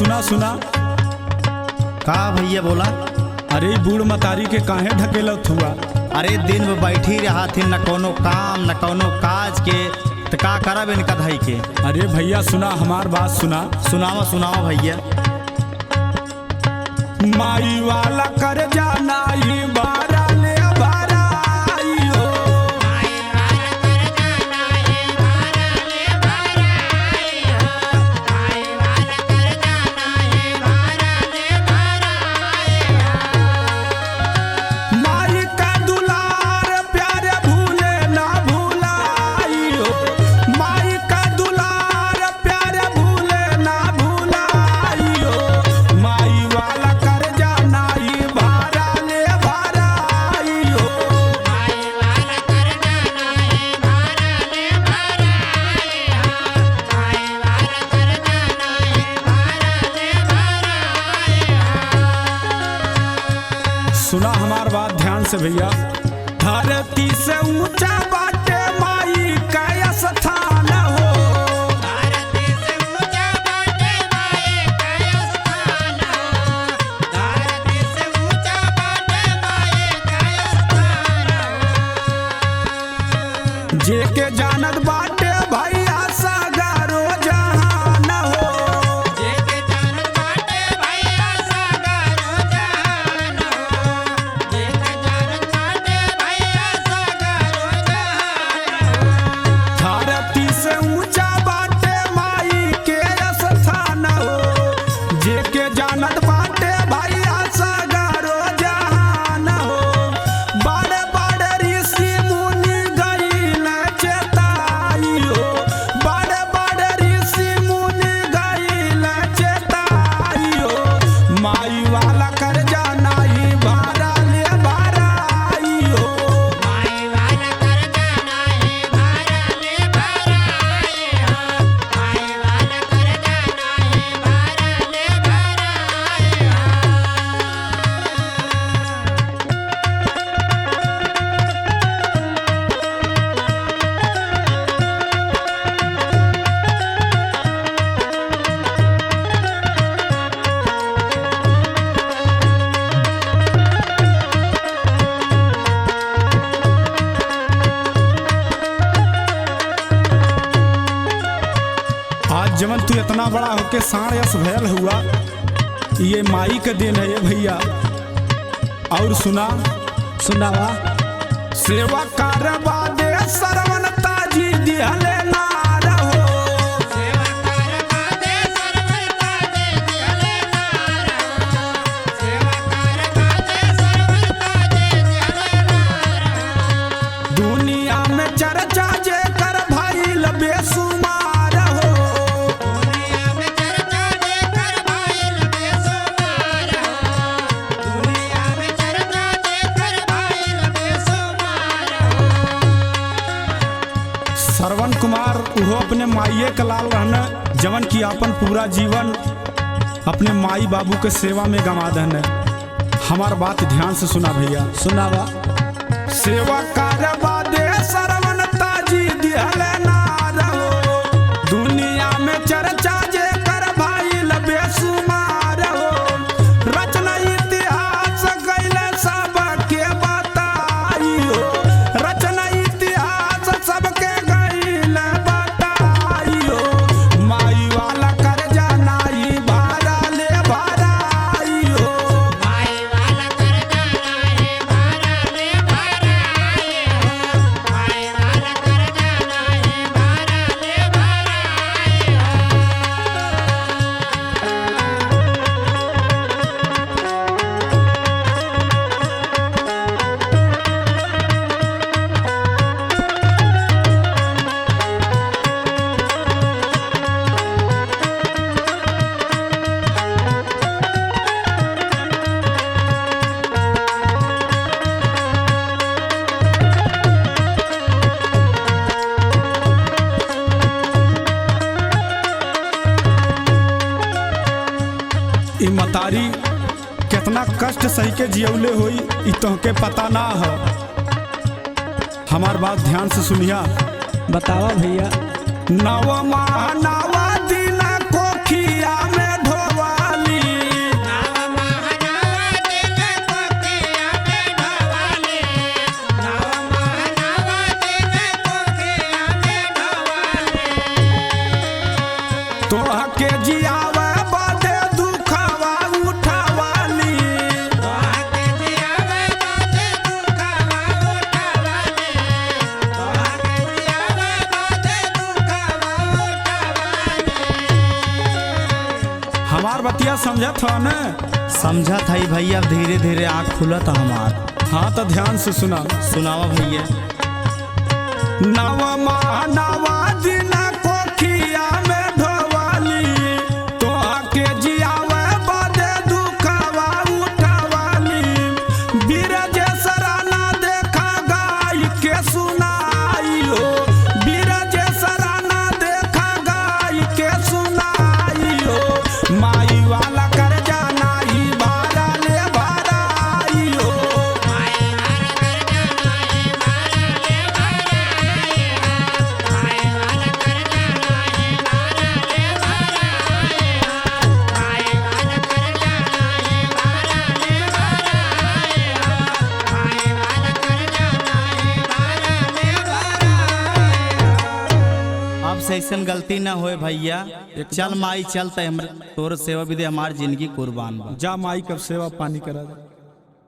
सुना सुना। का भैया बोला? अरे बूढ़ मतारी के काहे ढकेलत हुआ? अरे दिन में बैठी रहा थी, न कोनो काम न कोनो काज के, तो का करब इनका धाई के। अरे भैया सुना, हमार बात सुना। सुनावा सुनावा भैया। माई वाला कर जाना ही बारा ले बाराई हो। माई का दुलार प्यारे भूले ना भूलाई हो। माई का दुलार प्यारे भूले ना भूलाई हो। माई वाला कर जाना ही बारा ले बाराई हो। सुना हमार बात ध्यान से भैया। धरती से ऊंचा बाटे माई का स्थान हो। जेके जानत बाटे भैया सागरो जहान हो। धरती से ऊंचा बाटे माई के स्थान हो। जेके जानत बाटे भैया सागरो जहान हो। बड़े बड़े ऋषि मुनि गइल चेताई हो। बड़े बड़े ऋषि मुनि गइल चेताई हो। माई वाला कर जाना ही बारा ले बाराई हो। आज जवन तू इतना बड़ा होके साण यस भयल हुआ, ये माई के देन है ये भैया। और सुना सुनावा। सेवा करवा दे सरवन ताजी दिहले नार हो। दुनिया में चर्चा जे कर भइल बेसुमार हो। श्रवण कुमार वो अपने माइये के लाल रहने, जवन की अपन पूरा जीवन अपने माई बाबू के सेवा में गंवा दहने। हमार बात ध्यान से सुना भैया। सुनावा। सेवा करवा दे सरवन ताजी दिहले नार हो। दुनिया में चर्चा जे कर भइल बेसुमार हो। रचना इतिहास गइले सबके बताई हो। रचना इतिहास सबके गइले बताई हो। माई वाला कर जाना ही बारा ले बाराई हो। ई मतारी कितना कष्ट सही के जियौले होई, ई तोहके पता ना है। हमार बात ध्यान से सुनिया। बतावा भैया। नव माह नव दिन कोखिया में ढोवा बतिया समझत हो न? समझत है भैया, अब धीरे धीरे आँख खुलत हमार। हाँ तो ध्यान से सुना। सुनावा भैया। नवमा नवा दिन कोठिया में ढोवाली, तो के जियावे बदे दुखवा उठवाली। बीरज सराना देखा गाय के सुनाई हो, बीरज सराना देखा गाय के सुनाई हो। माई वाला कर जाना ही बारा ले बाराई हो। अब से ऐसन गलती ना होए भैया। चल माई चलते, हम तोर सेवा विदे हमार जिंदगी कुर्बान बा। जा माई कब सेवा पानी करा दे।